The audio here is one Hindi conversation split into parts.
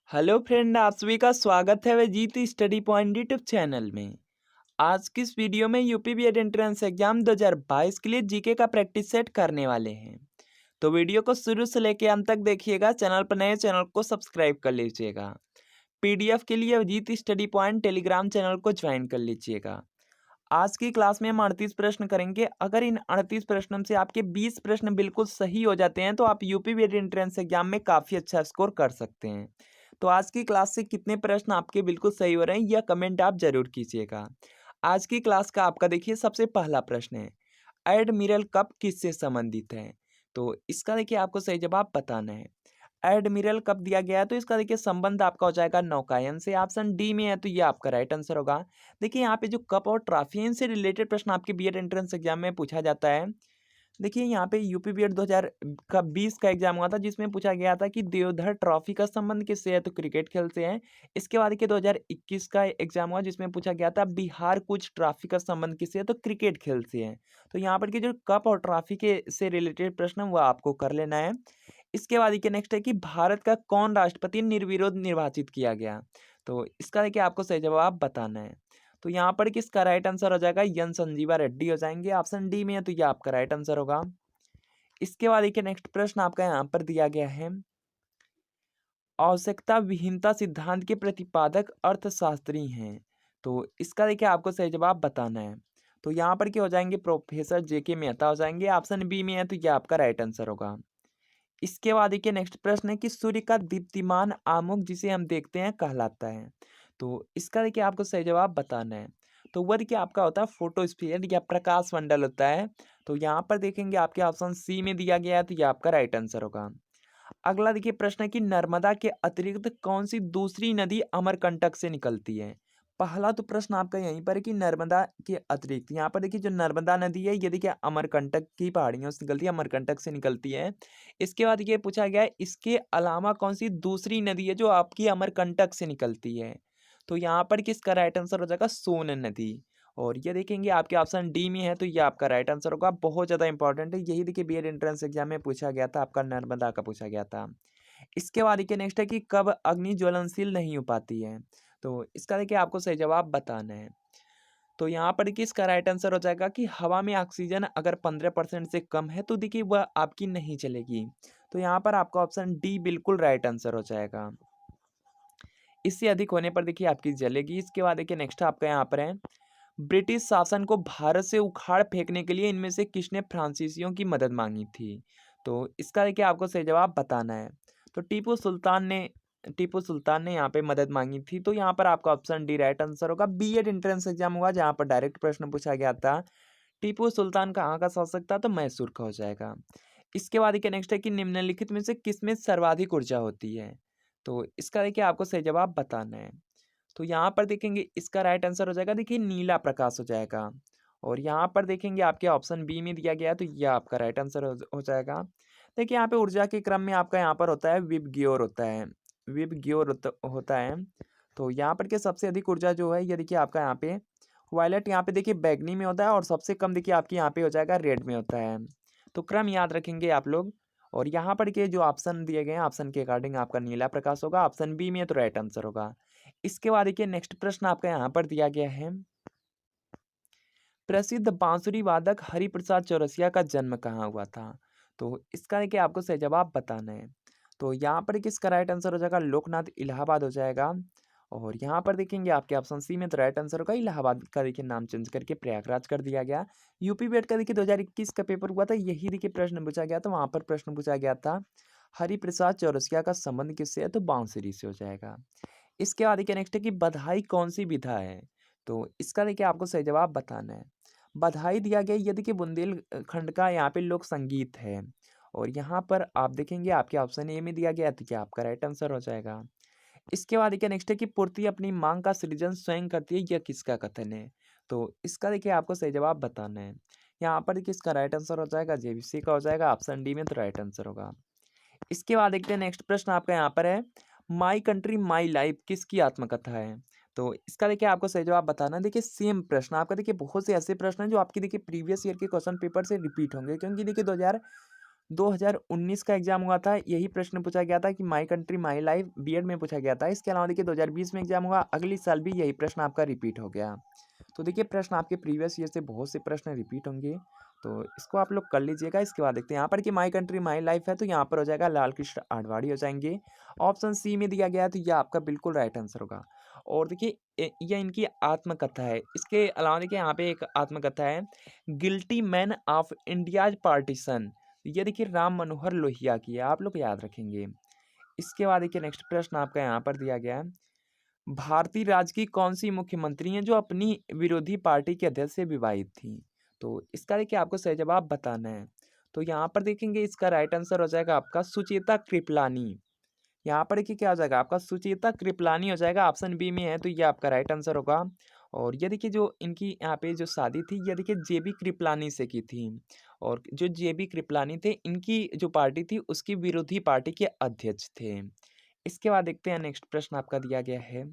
हेलो फ्रेंड, आप सभी का स्वागत है वजीत स्टडी पॉइंट यूट्यूब चैनल में। आज की इस वीडियो में यूपी बीएड एंट्रेंस एग्जाम 2022 के लिए जीके का प्रैक्टिस सेट करने वाले हैं। तो वीडियो को शुरू से लेकर अंत तक देखिएगा। चैनल पर नए चैनल को सब्सक्राइब कर लीजिएगा। पीडीएफ के लिए वजीत स्टडी पॉइंट टेलीग्राम चैनल को ज्वाइन कर लीजिएगा। आज की क्लास में हम 38 प्रश्न करेंगे। अगर इन 38 प्रश्नों से आपके 20 प्रश्न बिल्कुल सही हो जाते हैं तो आप यूपी बीएड एंट्रेंस एग्जाम में काफ़ी अच्छा स्कोर कर सकते हैं। तो आज की क्लास से कितने प्रश्न आपके बिल्कुल सही हो रहे हैं यह कमेंट आप जरूर कीजिएगा। आज की क्लास का आपका देखिए सबसे पहला प्रश्न है, एडमिरल कप किससे संबंधित है? तो इसका देखिए आपको सही जवाब बताना है। एडमिरल कब दिया गया है तो इसका देखिए संबंध आपका हो जाएगा नौकायन से। ऑप्शन डी में है तो ये आपका राइट आंसर होगा। देखिए यहाँ पे जो कप और ट्रॉफी है इनसे रिलेटेड प्रश्न आपके बीएड एंट्रेंस एग्जाम में पूछा जाता है। देखिए यहाँ पे यूपी बीएड 2020 का एग्जाम हुआ था जिसमें पूछा गया था कि देवधर ट्रॉफी का संबंध किससे है तो क्रिकेट खेल से है। इसके बाद देखिए 2021 का एग्जाम हुआ जिसमें पूछा गया था बिहार कुछ ट्रॉफी का संबंध किससे है तो क्रिकेट खेल से है। तो यहाँ पर की जो कप और ट्रॉफी के से रिलेटेड प्रश्न है, वो आपको कर लेना है। इसके बाद देखिए नेक्स्ट है कि भारत का कौन राष्ट्रपति निर्विरोध निर्वाचित किया गया? तो इसका देखिए आपको सही जवाब बताना है। तो यहाँ पर किसका राइट आंसर हो जाएगा? एन संजीवा रेड्डी हो जाएंगे। ऑप्शन डी में है तो ये आपका राइट आंसर होगा। इसके बाद देखिए नेक्स्ट प्रश्न आपका यहाँ पर दिया गया है, आवश्यकता विहीनता सिद्धांत के प्रतिपादक अर्थशास्त्री हैं। तो इसका देखिए आपको सही जवाब बताना है। तो यहाँ पर क्या हो जाएंगे? प्रोफेसर जेके मेहता हो जाएंगे। ऑप्शन बी में है तो ये आपका राइट आंसर होगा। इसके बाद देखिए नेक्स्ट प्रश्न है कि सूर्य का दीप्तिमान आमुख जिसे हम देखते हैं कहलाता है। तो इसका देखिए आपको सही जवाब बताना है। तो वह देखिए आपका होता है फोटोस्फीयर या प्रकाश मंडल होता है। तो यहाँ पर देखेंगे आपके ऑप्शन सी में दिया गया है तो ये आपका राइट आंसर होगा। अगला देखिए प्रश्न है कि नर्मदा के अतिरिक्त कौन सी दूसरी नदी अमरकंटक से निकलती है? पहला तो प्रश्न आपका यहीं पर है कि नर्मदा के अतिरिक्त, यहाँ पर देखिए जो नर्मदा नदी है ये देखिए अमरकंटक की पहाड़ियों से निकलती है, अमरकंटक से निकलती है। इसके बाद ये पूछा गया है इसके अलावा कौन सी दूसरी नदी है जो आपकी अमरकंटक से निकलती है? तो यहाँ पर किसका राइट आंसर हो जाएगा? सोन नदी। और ये देखेंगे आपके ऑप्शन डी में है तो ये आपका राइट आंसर होगा। बहुत ज़्यादा इंपॉर्टेंट है, यही देखिए बीएड एंट्रेंस एग्जाम में पूछा गया था, आपका नर्मदा का पूछा गया था। इसके बाद देखिए नेक्स्ट है कि कब अग्नि ज्वलनशील नहीं हो पाती है? तो इसका देखिए आपको सही जवाब बताना है। तो यहाँ पर देखिए इसका राइट आंसर हो जाएगा कि हवा में ऑक्सीजन अगर 15% से कम है तो देखिए वह आपकी नहीं चलेगी। तो यहाँ पर आपका ऑप्शन डी बिल्कुल राइट आंसर हो जाएगा। इससे अधिक होने पर देखिए आपकी जलेगी। इसके बाद देखिए नेक्स्ट आपका यहाँ पर है, ब्रिटिश शासन को भारत से उखाड़ फेंकने के लिए इनमें से किसने फ्रांसीसियों की मदद मांगी थी? तो इसका देखिए आपको सही जवाब बताना है। तो टीपू सुल्तान ने यहाँ पे मदद मांगी थी। तो यहाँ पर आपका ऑप्शन डी राइट आंसर होगा। बीएड एंट्रेंस एग्जाम हुआ जहाँ पर डायरेक्ट प्रश्न पूछा गया था, टीपू सुल्तान कहाँ का शासक था? तो मैसूर का हो जाएगा। इसके बाद देखिए नेक्स्ट है कि निम्नलिखित में से किसमें सर्वाधिक ऊर्जा होती है? तो इसका देखिए आपको सही जवाब बताना है। तो यहाँ पर देखेंगे इसका राइट आंसर हो जाएगा देखिए नीला प्रकाश हो जाएगा। और यहाँ पर देखेंगे आपके ऑप्शन बी में दिया गया है तो यह आपका राइट आंसर हो जाएगा। देखिए यहाँ पे ऊर्जा के क्रम में आपका यहाँ पर होता है विबग्योर होता है, विबग्योर होता है। तो यहाँ पर के सबसे अधिक ऊर्जा जो है ये देखिए आपका यहाँ पे वायलेट, यहाँ पे देखिए बैगनी में होता है और सबसे कम देखिए आपके यहाँ पे हो जाएगा रेड में होता है। तो क्रम याद रखेंगे आप लोग। और यहाँ पर के जो ऑप्शन दिए गए हैं ऑप्शन के अकॉर्डिंग आपका नीला प्रकाश होगा। ऑप्शन बी में है तो राइट आंसर होगा। इसके बाद देखिए नेक्स्ट प्रश्न आपका यहाँ पर दिया गया है, प्रसिद्ध बांसुरी वादक हरिप्रसाद चौरसिया का जन्म कहाँ हुआ था? तो इसका देखिए आपको सही जवाब बताना है। तो यहाँ पर किसका राइट आंसर हो जाएगा? लोकनाथ, इलाहाबाद हो जाएगा। और यहाँ पर देखेंगे आपके ऑप्शन सी में तो राइट आंसर होगा। इलाहाबाद का देखिए नाम चेंज करके प्रयागराज कर दिया गया। यूपी बीएड का देखिए 2021 का पेपर हुआ था, यही देखिए प्रश्न पूछा गया था। वहाँ पर प्रश्न पूछा गया था हरिप्रसाद चौरसिया का संबंध किससे है? तो बांसुरी से हो जाएगा। इसके बाद देखिए नेक्स्ट है कि बधाई कौन सी विधा है? तो इसका देखिए आपको सही जवाब बताना है। बधाई दिया गया ये देखिए बुंदेलखंड का यहाँ पे लोक संगीत है। और यहाँ पर आप देखेंगे आपके ऑप्शन ए में दिया गया है तो क्या आपका राइट आंसर हो जाएगा। इसके बाद देखिए नेक्स्ट है कि पूर्ति अपनी मांग का सृजन स्वयं करती है, यह किसका कथन है? तो इसका देखिए आपको सही जवाब बताना है। यहाँ पर देखिए इसका राइट आंसर हो जाएगा जेबीसी का हो जाएगा। ऑप्शन डी में तो राइट आंसर होगा। इसके बाद देखते हैं नेक्स्ट प्रश्न आपका यहाँ पर है, माई कंट्री माई लाइफ किसकी आत्मकथा है? तो इसका देखिए आपको सही जवाब बताना है। देखिए सेम प्रश्न आपका देखिए बहुत से ऐसे प्रश्न हैं जो आपकी देखिए प्रीवियस ईयर के क्वेश्चन पेपर से रिपीट होंगे, क्योंकि देखिए 2019 का एग्ज़ाम हुआ था, यही प्रश्न पूछा गया था कि my country my life B Ed में पूछा गया था। इसके अलावा देखिए 2020 में एग्ज़ाम हुआ, अगले साल भी यही प्रश्न आपका रिपीट हो गया। तो देखिए प्रश्न आपके प्रीवियस ईयर से बहुत से प्रश्न रिपीट होंगे, तो इसको आप लोग कर लीजिएगा। इसके बाद देखते हैं यहाँ पर कि माई कंट्री माई लाइफ है, तो यहाँ पर हो जाएगा लाल कृष्ण आडवाणी हो जाएँगे। ऑप्शन सी में दिया गया है, तो ये आपका बिल्कुल राइट आंसर होगा। और देखिए ये इनकी आत्मकथा है। इसके अलावा देखिए यहाँ पे एक आत्मकथा है, guilty man of India's partition. ये देखिए राम मनोहर लोहिया की है, आप लोग याद रखेंगे। इसके बाद देखिए नेक्स्ट प्रश्न आपका यहाँ पर दिया गया है, भारतीय राज्य की कौन-सी मुख्यमंत्री हैं जो अपनी विरोधी पार्टी के अध्यक्ष से विवाहित थीं? तो इसका देखिए आपको सही जवाब बताना है। तो यहाँ पर देखेंगे इसका राइट आंसर हो जाएगा आपका सुचेता कृपलानी। यहाँ पर देखिए क्या हो जाएगा आपका सुचेता कृपलानी हो जाएगा, ऑप्शन बी में है, तो ये आपका राइट आंसर होगा। और ये देखिए जो इनकी यहाँ पे जो शादी थी, ये देखिए जेबी कृपलानी से की थी। और जो जेबी कृपलानी थे, इनकी जो पार्टी थी उसकी विरोधी पार्टी के अध्यक्ष थे। इसके बाद देखते हैं नेक्स्ट प्रश्न आपका दिया गया है,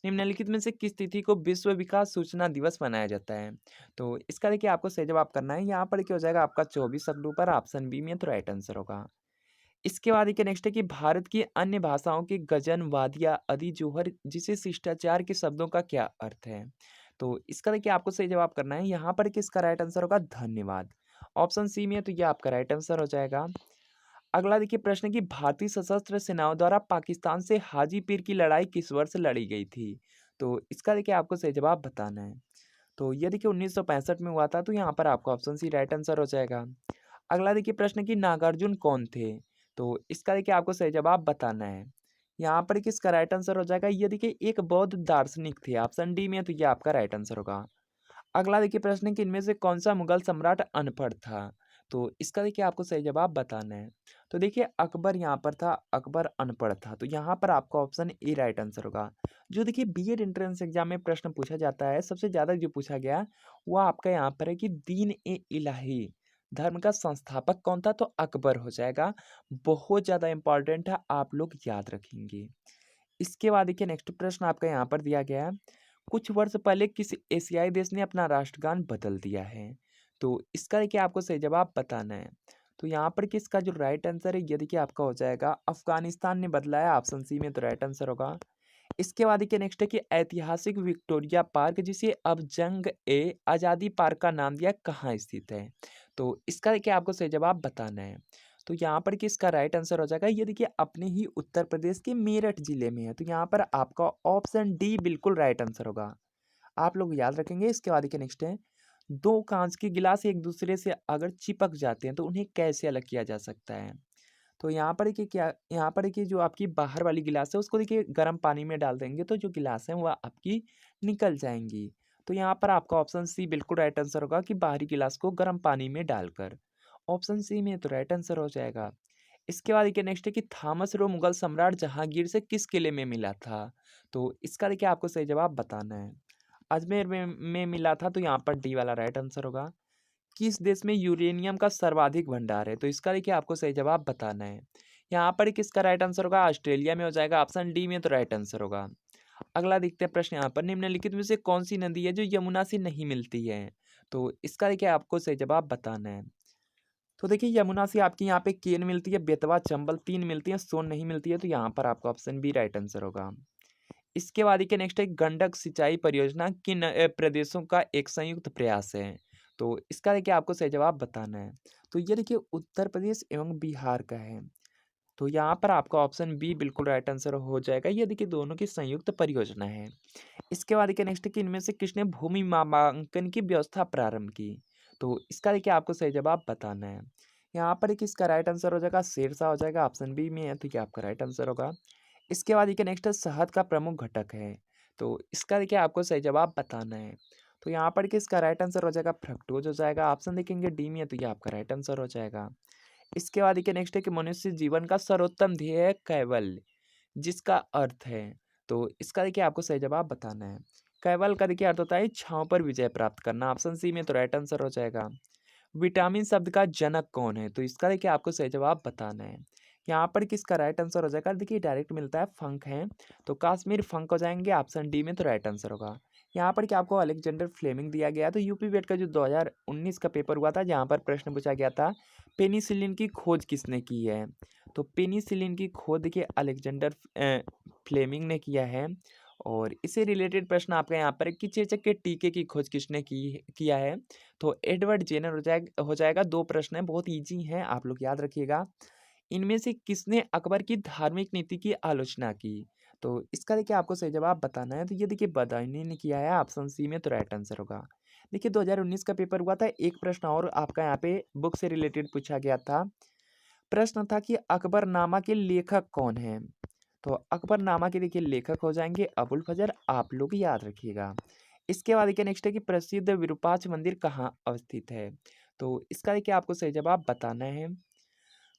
निम्नलिखित में से किस तिथि को विश्व विकास सूचना दिवस मनाया जाता है? तो इसका देखिए आपको सही जवाब करना है। यहाँ पर क्या हो जाएगा आपका 24 अक्टूबर, ऑप्शन बी में तो राइट आंसर होगा। इसके बाद देखिए नेक्स्ट है कि भारत की अन्य भाषाओं के गजन, वादिया, अदी, जोहर जिसे शिष्टाचार के शब्दों का क्या अर्थ है? तो इसका देखिए आपको सही जवाब करना है। यहाँ पर किसका राइट आंसर होगा? धन्यवाद। ऑप्शन सी में है, तो ये आपका राइट आंसर हो जाएगा। अगला देखिए प्रश्न है कि भारतीय सशस्त्र सेनाओं द्वारा पाकिस्तान से हाजी पीर की लड़ाई किस वर्ष लड़ी गई थी? तो इसका देखिए आपको सही जवाब बताना है। तो ये देखिए 1965 में हुआ था, तो यहाँ पर आपका ऑप्शन सी राइट आंसर हो जाएगा। अगला देखिए प्रश्न कि नागार्जुन कौन थे? तो इसका देखिए आपको सही जवाब बताना है। यहाँ पर किसका राइट आंसर हो जाएगा? ये देखिए एक बौद्ध दार्शनिक थे, ऑप्शन डी में है, तो ये आपका राइट आंसर होगा। अगला देखिए प्रश्न है कि इनमें से कौन-सा मुगल सम्राट अनपढ़ था? तो इसका देखिए आपको सही जवाब बताना है। तो देखिए अकबर यहाँ पर था, अकबर अनपढ़ था, तो यहाँ पर आपका ऑप्शन ए राइट आंसर होगा। जो देखिए बीएड एंट्रेंस एग्जाम में प्रश्न पूछा जाता है, सबसे ज़्यादा जो पूछा गया, वो आपका यहाँ पर है कि दीन-ए-इलाही धर्म का संस्थापक कौन था? तो अकबर हो जाएगा। बहुत ज़्यादा इम्पोर्टेंट है, आप लोग याद रखेंगे। इसके बाद देखिए नेक्स्ट प्रश्न आपका यहाँ पर दिया गया है, कुछ वर्ष पहले किस एशियाई देश ने अपना राष्ट्रगान बदल दिया है? तो इसका देखिए आपको सही जवाब बताना है। तो यहाँ पर किसका जो राइट आंसर है, ये देखिए आपका हो जाएगा अफ़गानिस्तान ने बदला है, ऑप्शन सी में तो राइट आंसर होगा। इसके बाद देखिए नेक्स्ट है कि ऐतिहासिक विक्टोरिया पार्क जिसे अब जंग-ए-आज़ादी पार्क का नाम दिया, कहाँ स्थित है? तो इसका देखिए आपको सही जवाब बताना है। तो यहाँ पर किसका राइट आंसर हो जाएगा, ये देखिए अपने ही उत्तर प्रदेश के मेरठ जिले में है, तो यहाँ पर आपका ऑप्शन डी बिल्कुल राइट आंसर होगा। आप लोग याद रखेंगे। इसके बाद देखिए नेक्स्ट है, 2 काँच के गिलास एक दूसरे से अगर चिपक जाते हैं तो उन्हें कैसे अलग किया जा सकता है? तो यहाँ पर देखिए क्या, यहाँ पर देखिए जो आपकी बाहर वाली गिलास है उसको देखिए गर्म पानी में डाल देंगे तो जो गिलास है वह आपकी निकल जाएँगी। तो यहाँ पर आपका ऑप्शन सी बिल्कुल राइट आंसर होगा कि बाहरी गिलास को गर्म पानी में डालकर। ऑप्शन सी में तो राइट आंसर हो जाएगा। इसके बाद देखिए नेक्स्ट है कि थॉमस रो मुगल सम्राट जहांगीर से किस किले में मिला था? तो इसका देखिए आपको सही जवाब बताना है। अजमेर में मिला था, तो यहाँ पर डी वाला राइट आंसर होगा। किस देश में यूरेनियम का सर्वाधिक भंडार है? तो इसका देखिए आपको सही जवाब बताना है। यहाँ पर किसका राइट आंसर होगा? ऑस्ट्रेलिया में हो जाएगा, ऑप्शन डी में तो राइट आंसर होगा। अगला देखते हैं प्रश्न यहाँ पर, निम्नलिखित में से कौन सी नदी है जो यमुना से नहीं मिलती है? तो इसका देखिए आपको सही जवाब बताना है। तो देखिए यमुना से आपकी यहाँ पे केन मिलती है, बेतवा, चंबल 3 मिलती है, सोन नहीं मिलती है, तो यहाँ पर आपका ऑप्शन बी राइट आंसर होगा। इसके बाद देखिए नेक्स्ट है, गंडक सिंचाई परियोजना किन प्रदेशों का एक संयुक्त प्रयास है? तो इसका देखिए आपको सही जवाब बताना है। तो ये देखिए उत्तर प्रदेश एवं बिहार का है। तो यहाँ पर आपका ऑप्शन बी बिल्कुल राइट आंसर हो जाएगा। ये देखिए दोनों की संयुक्त परियोजना है। इसके बाद देखिए नेक्स्ट है कि इनमें से किसने भूमि मापांकन की व्यवस्था प्रारंभ की? तो इसका देखिए आपको सही जवाब बताना है। यहाँ पर देखिए इसका राइट आंसर हो जाएगा शेरशाह हो जाएगा, ऑप्शन बी में है, तो ये आपका राइट आंसर होगा। इसके बाद देखिए नेक्स्ट है शहद का प्रमुख घटक है, तो इसका देखिए आपको सही जवाब बताना है। तो यहाँ पर किसका राइट आंसर हो जाएगा? फ्रक्टोज हो जाएगा, ऑप्शन देखेंगे डी में है, तो ये आपका राइट आंसर हो जाएगा। इसके बाद देखिए नेक्स्ट है कि मनुष्य जीवन का सर्वोत्तम ध्येय है कैवल्य, जिसका अर्थ है, तो इसका देखिए आपको सही जवाब बताना है। कैवल का देखिए अर्थ होता है इच्छाओं पर विजय प्राप्त करना, ऑप्शन सी में तो राइट आंसर हो जाएगा। विटामिन शब्द का जनक कौन है? तो इसका देखिए आपको सही जवाब बताना है। यहाँ पर किसका राइट आंसर हो जाएगा? देखिए डायरेक्ट मिलता है, फंक है, तो काश्मीर फंक हो जाएंगे, ऑप्शन डी में तो राइट आंसर होगा। यहाँ पर क्या आपको अलेक्जेंडर फ्लेमिंग दिया गया है। तो यूपी वेट का जो 2019 का पेपर हुआ था, जहाँ पर प्रश्न पूछा गया था, पेनिसिलिन की खोज किसने की है? तो पेनिसिलिन की खोज देखिए अलेक्जेंडर फ्लेमिंग ने किया है। और इससे रिलेटेड प्रश्न आपका यहाँ पर है कि चेचक के टीके की खोज किसने किया है? तो एडवर्ड जेनर हो जाएगा। 2 प्रश्न हैं, बहुत ईज़ी हैं, आप लोग याद रखिएगा। इनमें से किसने अकबर की धार्मिक नीति की आलोचना की? तो इसका देखिए आपको सही जवाब बताना है। तो ये देखिए बदायूं ने किया है, ऑप्शन सी में तो राइट आंसर होगा। देखिए 2019 का पेपर हुआ था, एक प्रश्न और आपका यहाँ पे बुक से रिलेटेड पूछा गया था। प्रश्न था कि अकबरनामा के लेखक कौन हैं? तो अकबरनामा के देखिए लेखक हो जाएंगे अबुल फजर, आप लोग याद रखिएगा। इसके बाद देखिए नेक्स्ट है कि प्रसिद्ध विरूपाक्ष मंदिर कहाँ अवस्थित है? तो इसका देखिए आपको सही जवाब बताना है।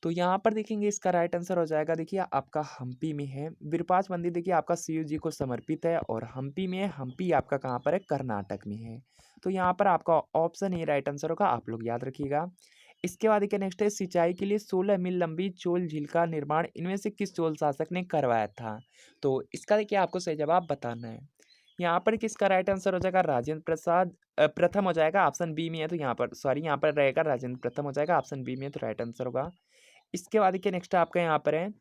तो यहाँ पर देखेंगे इसका राइट आंसर हो जाएगा देखिए आपका हम्पी में है। विरूपाक्ष मंदिर देखिए आपका शिव जी को समर्पित है और हम्पी में है। हम्पी आपका कहाँ पर है? कर्नाटक में है। तो यहाँ पर आपका ऑप्शन ए राइट आंसर होगा, आप लोग याद रखिएगा। इसके बाद देखिए नेक्स्ट है सिंचाई के लिए 16 मील लंबी चोल झील का निर्माण इनमें से किस चोल शासक ने करवाया था? तो इसका देखिए आपको सही जवाब बताना है। यहाँ पर किसका राइट आंसर हो जाएगा? राजेंद्र प्रसाद प्रथम हो जाएगा, ऑप्शन बी में है। तो यहाँ पर सॉरी, यहाँ पर रहेगा राजेंद्र प्रथम हो जाएगा, ऑप्शन बी में है, तो राइट आंसर होगा। इसके बाद देखिए नेक्स्ट आपका यहाँ पर है,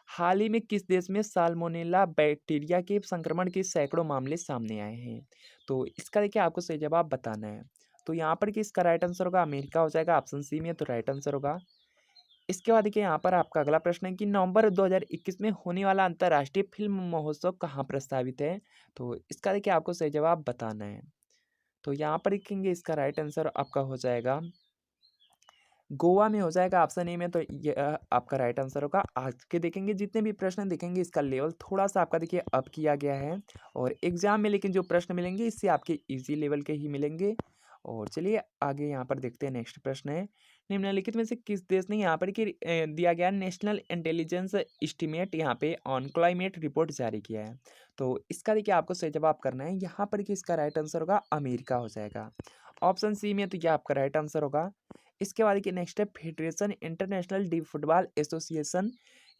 हाल ही में किस देश में साल्मोनेला बैक्टीरिया के संक्रमण के सैकड़ों मामले सामने आए हैं? तो इसका देखिए आपको सही जवाब बताना है। तो यहाँ पर किसका राइट आंसर होगा? अमेरिका हो जाएगा, ऑप्शन सी में है, तो राइट आंसर होगा। इसके बाद देखिए यहाँ पर आपका अगला प्रश्न है कि नवंबर 2021 में होने वाला अंतर्राष्ट्रीय फिल्म महोत्सव कहाँ प्रस्तावित है? तो इसका देखिए आपको सही जवाब बताना है। तो यहाँ पर देखेंगे इसका राइट आंसर आपका हो जाएगा गोवा में हो जाएगा, ऑप्शन ए में। तो ये आपका राइट आंसर होगा। आज के देखेंगे जितने भी प्रश्न देखेंगे इसका लेवल थोड़ा सा आपका देखिए अप किया गया है और एग्जाम में लेकिन जो प्रश्न मिलेंगे इससे आपके इजी लेवल के ही मिलेंगे। और चलिए आगे यहाँ पर देखते हैं। नेक्स्ट प्रश्न है, निम्नलिखित में से किस देश ने यहाँ पर दिया गया नेशनल इंटेलिजेंस एस्टीमेट यहाँ पे ऑन क्लाइमेट रिपोर्ट जारी किया है? तो इसका देखिए आपको सही जवाब करना है। यहाँ पर कि इसका राइट आंसर होगा अमेरिका हो जाएगा, ऑप्शन सी में। तो ये आपका राइट आंसर होगा। इसके बाद की नेक्स्ट है federation international D football association,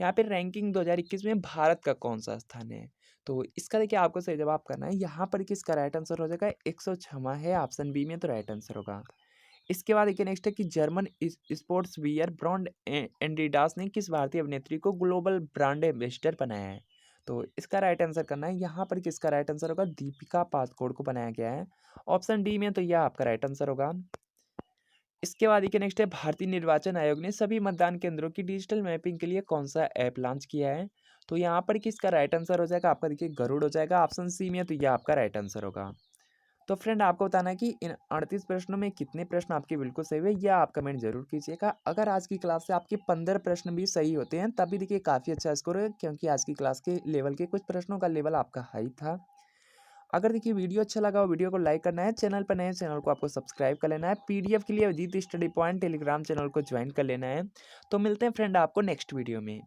यहाँ पे रैंकिंग 2021 में भारत का कौन सा स्थान है? तो इसका देखिए आपको सही जवाब करना है। यहाँ पर किसका राइट आंसर हो जाएगा? 106 है, ऑप्शन बी में, तो राइट आंसर होगा। इसके बाद देखिए नेक्स्ट है कि German sports wear brand Adidas ने किस भारतीय अभिनेत्री को ग्लोबल ब्रांड एम्बेसडर बनाया है? तो इसका राइट आंसर करना है। यहाँ पर किसका राइट आंसर होगा? दीपिका पादुकोण को बनाया गया है, ऑप्शन डी में, तो यह आपका राइट आंसर होगा। इसके बाद देखिए नेक्स्ट है, भारतीय निर्वाचन आयोग ने सभी मतदान केंद्रों की डिजिटल मैपिंग के लिए कौन सा ऐप लॉन्च किया है? तो यहाँ पर किसका राइट आंसर हो जाएगा? आपका देखिए गरुड़ हो जाएगा, ऑप्शन सी में, तो यह आपका राइट आंसर होगा। तो फ्रेंड आपको बताना है कि इन 38 प्रश्नों में कितने प्रश्न आपके बिल्कुल सही हुए, यह आप कमेंट जरूर कीजिएगा। अगर आज की क्लास से आपके 15 प्रश्न भी सही होते हैं तब भी देखिए काफ़ी अच्छा स्कोर है, क्योंकि आज की क्लास के लेवल के कुछ प्रश्नों का लेवल आपका हाई था। अगर देखिए वीडियो अच्छा लगा हो, वीडियो को लाइक करना है, चैनल पर नए चैनल को आपको सब्सक्राइब कर लेना है, पीडीएफ के लिए Ajit study point Telegram channel को ज्वाइन कर लेना है। तो मिलते हैं फ्रेंड आपको नेक्स्ट वीडियो में।